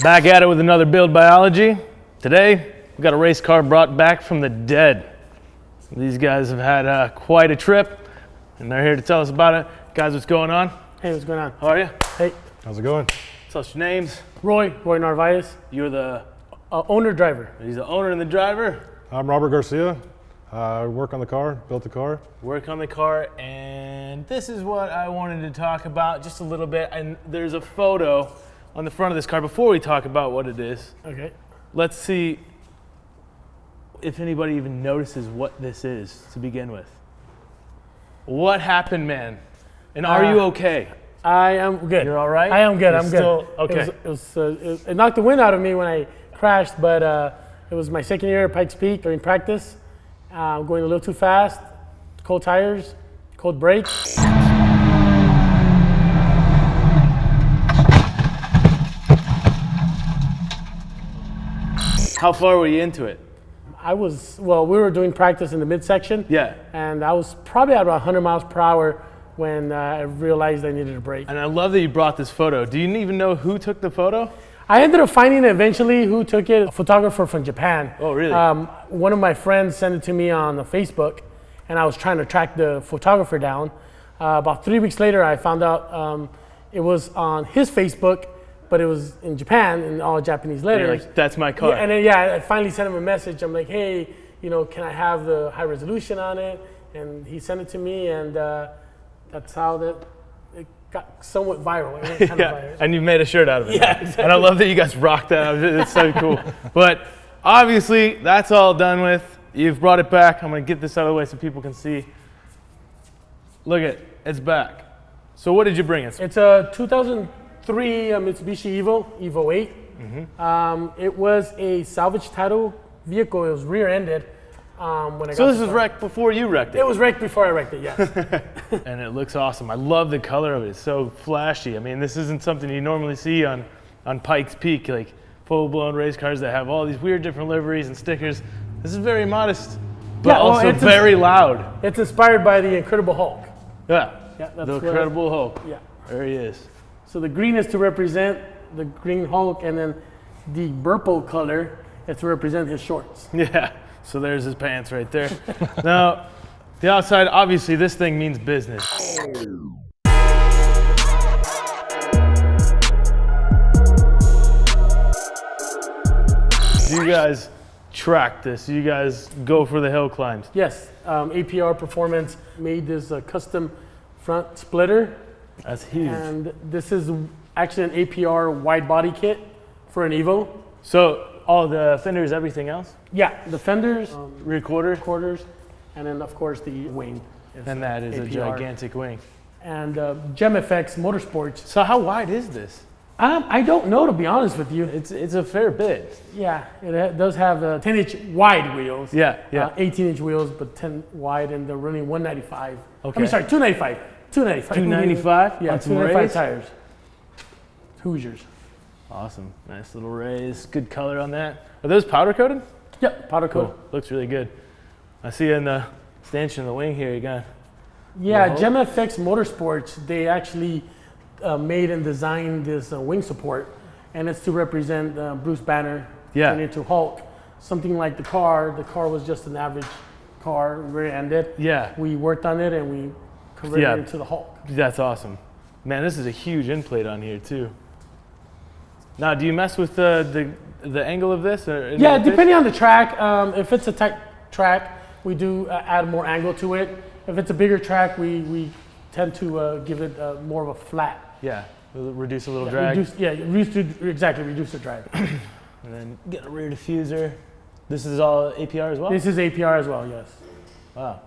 Back at it with another Build Biology. Today, we've got a race car brought back from the dead. These guys have had quite a trip, and they're here to tell us about it. Guys, what's going on? Hey, what's going on? How are you? Hey. How's it going? Tell us your names. Roy Narvaez. You're the owner-driver. He's the owner and the driver. I'm Robert Garcia. I work on the car, built the car. Work on the car, and this is what I wanted to talk about just a little bit. And there's a photo on the front of this car. Before we talk about what it is, Okay. let's see if anybody even notices what this is to begin with. What happened, man? And are you okay? I am good. You're all right? I am good. You're I'm still, good. okay. It knocked the wind out of me when I crashed, but it was my second year at Pikes Peak during practice. Going a little too fast, cold tires, cold brakes. How far were you into it? We were doing practice in the midsection. Yeah. And I was probably at about 100 miles per hour when I realized I needed a brake. And I love that you brought this photo. Do you even know who took the photo? I ended up finding eventually who took it, a photographer from Japan. Oh, really? One of my friends sent it to me on Facebook, and I was trying to track the photographer down. About 3 weeks later, I found out it was on his Facebook, but it was in Japan in all Japanese letters. You're like, that's my car. Yeah, and then, I finally sent him a message. I'm like, hey, can I have the high resolution on it? And he sent it to me, and that's how it got somewhat viral. It went kind of viral. And you made a shirt out of it. Yeah, exactly. And I love that you guys rocked that. It's so cool. But obviously, that's all done with. You've brought it back. I'm going to get this out of the way so people can see. Look at it. It's back. So what did you bring us? It's a 2003 Mitsubishi Evo 8. Mm-hmm. It was a salvage title vehicle. It was rear-ended. So this was wrecked before you wrecked it? It was wrecked before I wrecked it, yes. And it looks awesome. I love the color of it. It's so flashy. I mean, this isn't something you normally see on Pikes Peak, like full-blown race cars that have all these weird different liveries and stickers. This is very modest, but also very loud. It's inspired by the Incredible Hulk. Yeah, that's the Incredible Hulk. Yeah. There he is. So the green is to represent the Green Hulk, and then the purple color is to represent his shorts. Yeah. So there's his pants right there. Now, the outside, obviously this thing means business. Do you guys track this? Do you guys go for the hill climbs? Yes, APR Performance made this custom front splitter. That's huge. And this is actually an APR wide body kit for an Evo. So all the fenders, everything else? Yeah, the fenders, rear quarters, and then of course the wing. And that is APR. A gigantic wing. And GemFX Motorsports. So how wide is this? I don't know, to be honest with you. It's a fair bit. Yeah, it does have 10-inch wide wheels. Yeah. 18-inch wheels, but 10 wide, and they're running 195. Okay. I mean, sorry, 295. 295? Yeah, 295 tires. Hoosiers. Awesome. Nice little raise. Good color on that. Are those powder coated? Yep, powder coated. Cool. Looks really good. I see in the stanchion of the wing here, you got. Yeah, GemFX Motorsports, they actually made and designed this wing support, and it's to represent Bruce Banner turning into Hulk. Something like the car was just an average car, rear-ended. Yeah. We worked on it and we converted it into the Hulk. That's awesome. Man, this is a huge end plate on here too. Now, do you mess with the angle of this? Yeah, depending on the track. If it's a tight track, we do add more angle to it. If it's a bigger track, we tend to give it more of a flat. Yeah, reduce a little drag. Reduce the drag. And then get a rear diffuser. This is all APR as well? This is APR as well, yes. Wow,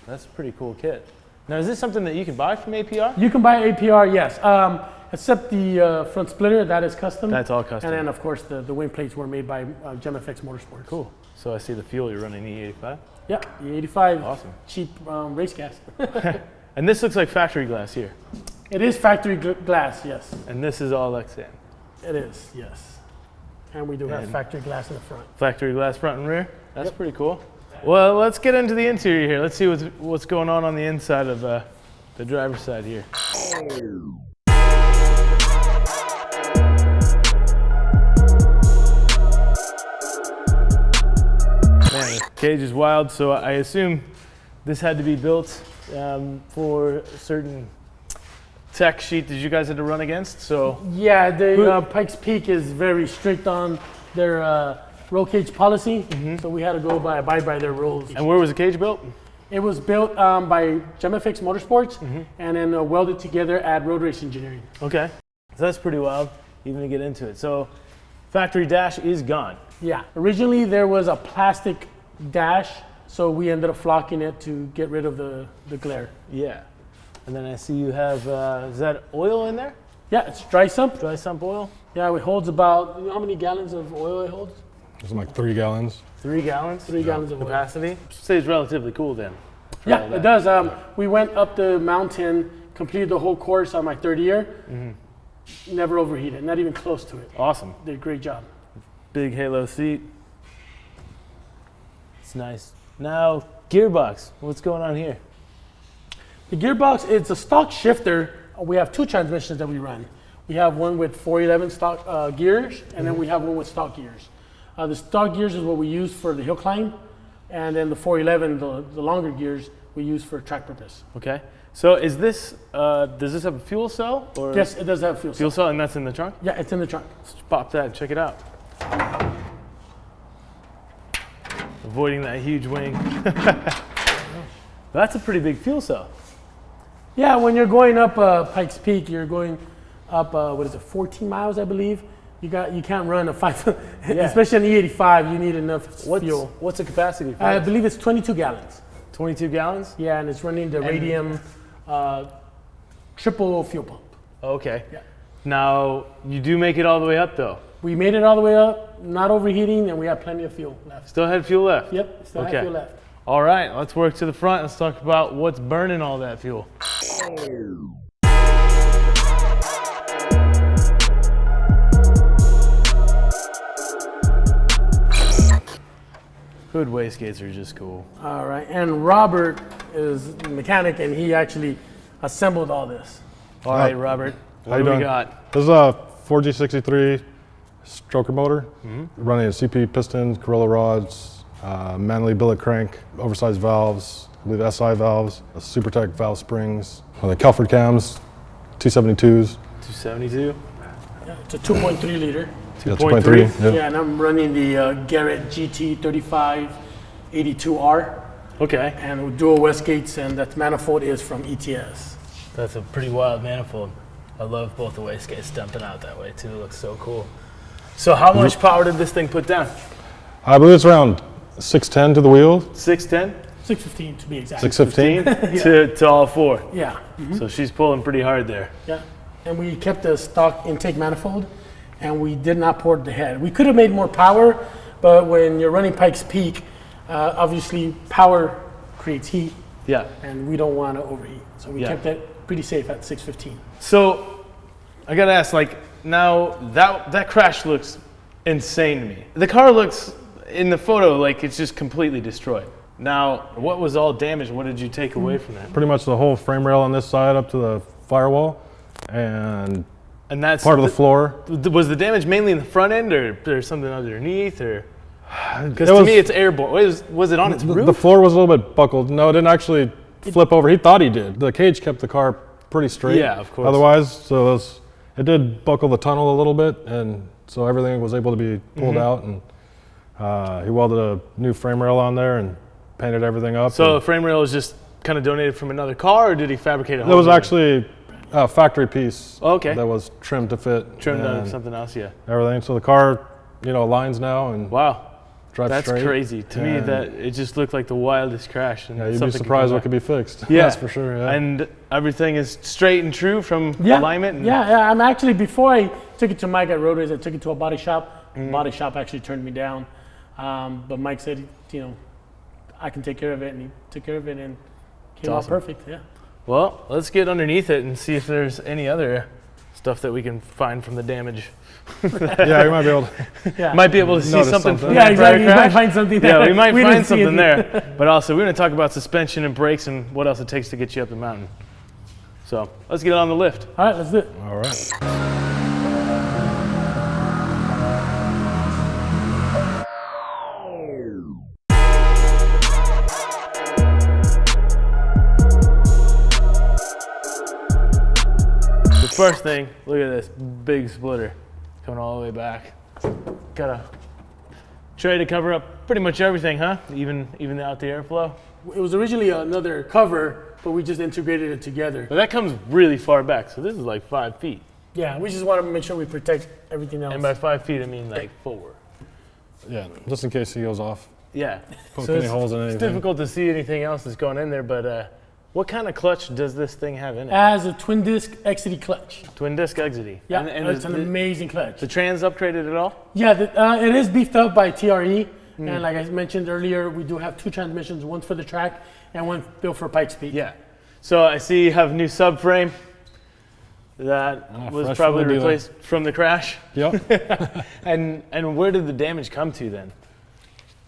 that's a pretty cool kit. Now, is this something that you can buy from APR? You can buy APR, yes. Except the front splitter, that is custom. That's all custom. And then, of course, the wing plates were made by GemFX Motorsports. Cool. So I see the fuel you're running E85? Yeah, E85. Awesome. Cheap race gas. And this looks like factory glass here. It is factory glass, yes. And this is all Lexan? It is, yes. And we do have factory glass in the front. Factory glass front and rear? That's pretty cool. Well, let's get into the interior here. Let's see what's going on the inside of the driver's side here. Cage is wild, so I assume this had to be built for a certain tech sheet that you guys had to run against. So yeah, the Pikes Peak is very strict on their roll cage policy, so we had to abide by their rules. And where was the cage built? It was built by GemFX Motorsports and then welded together at Road Race Engineering. Okay, so that's pretty wild, even to get into it. So factory dash is gone. Yeah, originally there was a plastic dash, so we ended up flocking it to get rid of the glare. Yeah, and then I see you have, is that oil in there? Yeah, it's dry sump. Dry sump oil? Yeah, it holds about, you know how many gallons of oil it holds? It's like 3 gallons. 3 gallons? 3 gallons of oil. Capacity? Stays relatively cool then. Yeah, it does. We went up the mountain, completed the whole course on my third year. Never overheated, not even close to it. Awesome. Did a great job. Big halo seat. It's nice. Now, gearbox. What's going on here? The gearbox, it's a stock shifter. We have 2 transmissions that we run. We have one with 411 stock gears, and then we have one with stock gears. The stock gears is what we use for the hill climb, and then the 411, the longer gears, we use for track purpose. Okay. So is this, does this have a fuel cell? Or Yes, it does have fuel cell. fuel cell, and that's in the trunk? Yeah, it's in the trunk. Let's pop that and check it out. Avoiding that huge wing. That's a pretty big fuel cell. Yeah, when you're going up Pikes Peak, you're going up, 14 miles, I believe. You can't run a 5, especially an E85, you need enough fuel. What's the capacity for I this? believe it's 22 gallons. 22 gallons? Yeah, and it's running the Radium triple fuel pump. Okay. Yeah. Now, you do make it all the way up though. We made it all the way up, not overheating, and we have plenty of fuel left. Still had fuel left? Yep, still have fuel left. All right, let's work to the front. Let's talk about what's burning all that fuel. Hood wastegates are just cool. All right, and Robert is a mechanic, and he actually assembled all this. All right, Robert, what do we got? This is a 4G63 stroker motor, running a CP pistons, Corolla rods, manually billet crank, oversized valves, I believe SI valves, SuperTech valve springs, the Kelford cams, 272s. 272? Yeah, it's a 2.3 liter. Yeah, 2.3. Yeah, and I'm running the Garrett GT3582R. Okay. And with dual wastegates, and that manifold is from ETS. That's a pretty wild manifold. I love both the wastegates dumping out that way too. It looks so cool. So how much power did this thing put down? I believe it's around 610 to the wheel. 610? 615 to be exact. 615? to all 4. Yeah. So she's pulling pretty hard there. Yeah. And we kept the stock intake manifold, and we did not port the head. We could have made more power, but when you're running Pikes Peak, obviously power creates heat. Yeah. And we don't want to overheat. So we kept it pretty safe at 615. So I gotta ask, like, now that crash looks insane to me. The car looks in the photo like it's just completely destroyed. Now, what was all damaged? What did you take away from that? Pretty much the whole frame rail on this side up to the firewall, and that's part of the floor. Was the damage mainly in the front end, or there's something underneath, or? Because to me, it's airborne. Was it on its roof? The floor was a little bit buckled. No, it didn't actually flip over. He thought he did. The cage kept the car pretty straight. Yeah, of course. Otherwise, so it did buckle the tunnel a little bit, and so everything was able to be pulled out, and he welded a new frame rail on there and painted everything up. So the frame rail was just kind of donated from another car, or did he fabricate it? It was actually a factory piece. Okay. That was trimmed to fit. Trimmed out of something else, yeah. Everything. So the car, aligns now and wow. drives That's straight. crazy. To me, that it just looked like the wildest crash. And yeah, you'd be surprised what could be fixed. Yeah. That's for sure. Yeah. And everything is straight and true from alignment? Yeah. I'm actually, before I took it to Mike at Road Race, I took it to a body shop. Body shop actually turned me down. But Mike said, I can take care of it, and he took care of it, and came out perfect. Yeah. Well, let's get underneath it and see if there's any other stuff that we can find from the damage. Yeah, we might be able to. Might be able to see something from yeah, that exactly. crash. You might find something there. Yeah, we might didn't find see something anything. there. But also, we're going to talk about suspension and brakes and what else it takes to get you up the mountain. So let's get on the lift. All right, let's do it. All right. first thing, look at this big splitter coming all the way back. Got a tray to cover up pretty much everything, huh? Even out the airflow. It was originally another cover, but we just integrated it together. But that comes really far back, so this is like 5 feet. Yeah, we just want to make sure we protect everything else. And by 5 feet, I mean like 4. Yeah, just in case he goes off. Yeah. Poke any holes in anything. It's difficult to see anything else that's going in there, but what kind of clutch does this thing have in it? As a twin disc XD clutch. Twin disc XD. Yeah, and it's an amazing clutch. The trans upgraded at all? Yeah, it is beefed up by TRE. And like I mentioned earlier, we do have 2 transmissions, one for the track and one built for Pikes Peak. Yeah. So I see you have a new subframe that was probably replaced from the crash. Yep. And where did the damage come to then?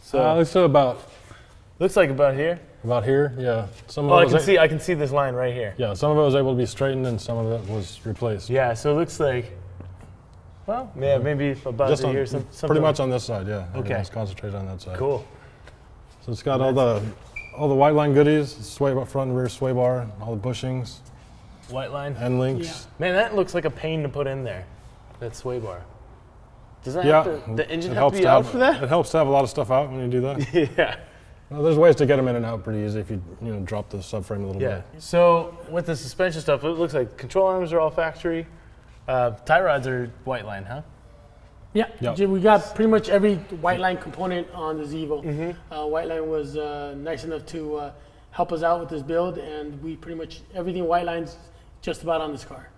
So it's about looks like about here. About here, yeah. Some of I can see this line right here. Yeah, some of it was able to be straightened and some of it was replaced. Yeah, so it looks like, well, yeah, maybe about just here. Pretty much on this side, yeah. Okay. It's concentrated on that side. Cool. So it's got all the white line goodies, sway front and rear sway bar, all the bushings, White line. end links. Yeah. Man, that looks like a pain to put in there. That sway bar. Does that Yeah, have to, the engine it have helps to be out for that? It helps to have a lot of stuff out when you do that. Yeah. Well, there's ways to get them in and out pretty easy if you drop the subframe a little Yeah. bit. So with the suspension stuff, it looks like control arms are all factory. Tie rods are white line, huh? Yeah, Yep. We got pretty much every white line component on the Zevo. White line was nice enough to help us out with this build, and we pretty much, everything white line's just about on this car.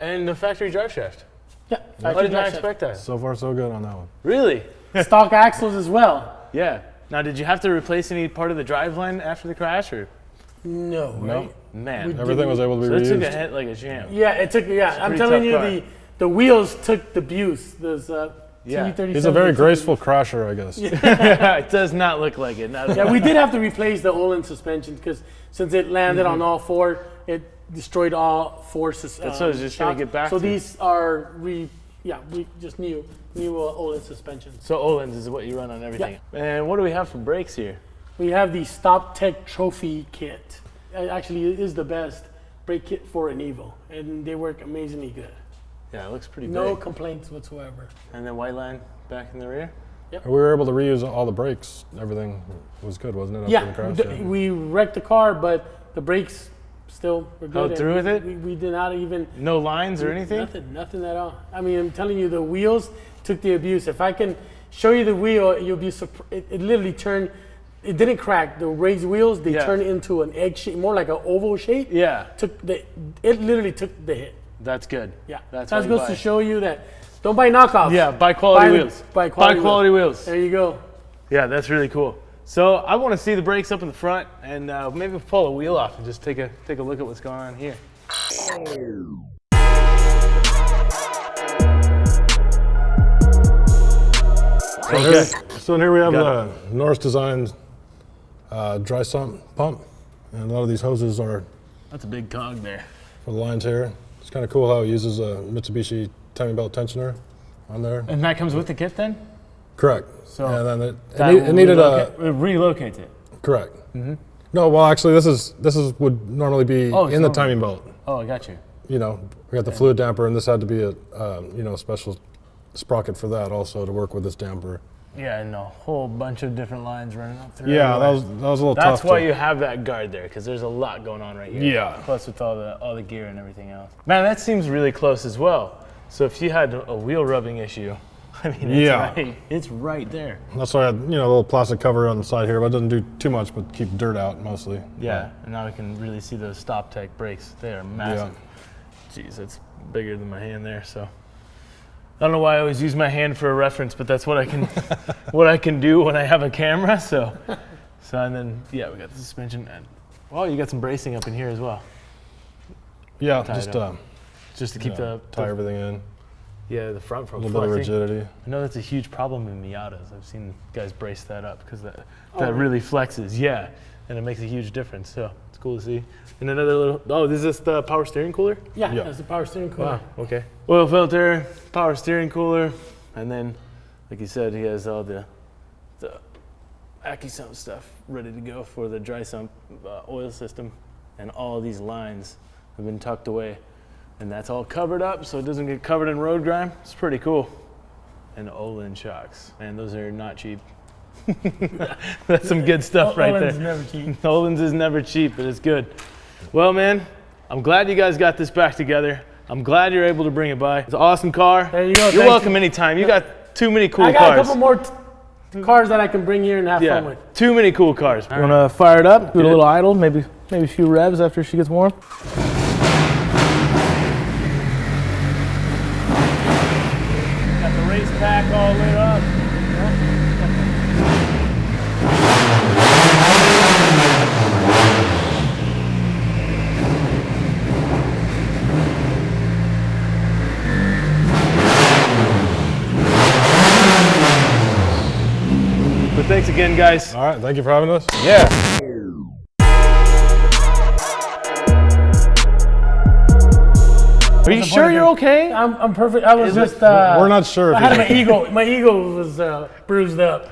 And the factory drive shaft. Yeah, I factory did not drive expect that. So far, so good on that one. Really? shaft. Stock axles as well. Yeah. Now, did you have to replace any part of the driveline after the crash, or? No, No. right? Man. Everything was able to So be it took a reused. hit like a champ. Yeah, it took, I'm pretty telling tough you, car. the wheels took the abuse. Those Yeah. TV37. He's a very graceful crasher, I guess. It does not look like it. Not at Yeah, all. we did have to replace the Olin suspension because since it landed on all 4, it destroyed all 4 suspensions. That's what I was just gonna get back So to. these are we just new Olin suspensions. So Olin's is what you run on everything. And what do we have for brakes here? We have the Stop Tech Trophy kit. Actually, it is the best brake kit for an Evo, and they work amazingly good. Yeah, it looks pretty No big. complaints whatsoever. And then white line back in the rear. We were able to reuse all the brakes. Everything was good, wasn't it? After the crash? We wrecked the car, but the brakes still were good. Oh, through with it? We did not even No lines or anything? Nothing at all. I mean, I'm telling you, the wheels took the abuse. If I can show you the wheel, you'll be surprised. It literally turned. It didn't crack. The raised wheels, they turned into an egg shape, more like an oval shape. Yeah. It literally took the hit. That's good. Yeah. That's That why you goes buy. to show you that don't buy knockoffs. Yeah, buy quality wheels. Buy quality wheels. There you go. Yeah, that's really cool. So I want to see the brakes up in the front, and maybe we'll pull a wheel off and just take a look at what's going on here. So here we have the Norris designed dry sump pump, and a lot of these hoses are That's a big cog there. for the lines here. It's kind of cool how it uses a Mitsubishi timing belt tensioner on there. And that comes with the kit then? Correct. So and then That it needed a it relocates it. correct. No, well actually this is would normally be Oh, it's in the normal. timing belt. Oh, I got you. We got the fluid damper, and this had to be a special sprocket for that also to work with this damper. Yeah, and a whole bunch of different lines running up through. Yeah, everywhere. that was a little That's tough. why to- you have that guard there, because there's a lot going on right here. Yeah. Plus with all the gear and everything else. Man, that seems really close as well. So if you had a wheel rubbing issue, I mean, it's right there. That's why I had a little plastic cover on the side here, but it doesn't do too much, but keep dirt out mostly. Yeah, and now we can really see those Stop Tech brakes. They are massive. Jeez, it's bigger than my hand there. So I don't know why I always use my hand for a reference, but that's what I can what I can do when I have a camera. So and then we got the suspension, and you got some bracing up in here as well, Yeah, Tie it just to keep tie everything in. the front A from little bit of flexing. rigidity. I know that's a huge problem in Miatas. I've seen guys brace that up because that really flexes. Yeah, and it makes a huge difference. So it's cool to see. And another little. Oh, is this the power steering cooler? Yeah, Yeah. that's the power steering cooler. Wow. Okay. Oil filter, power steering cooler, and then, like you said, he has all the AccuSump stuff ready to go for the dry sump oil system, and all these lines have been tucked away And that's all covered up so it doesn't get covered in road grime. It's pretty cool. And Olin shocks. Man, those are not cheap. That's some good stuff right there. Olin's never cheap. Olin's is never cheap, but it's good. Well, man, I'm glad you guys got this back together. I'm glad you're able to bring it by. It's an awesome car. There you go. You're welcome anytime. You got too many cool cars. I got a couple more cars that I can bring here and have fun with. Too many cool cars. You want to fire it up? Do it a little idle, maybe a few revs after she gets warm. Got the race pack all lit up. But thanks again, guys. All right, thank you for having us. Yeah. Are you sure you're okay? I'm perfect. I was just. We're not sure. I had my ego was bruised up.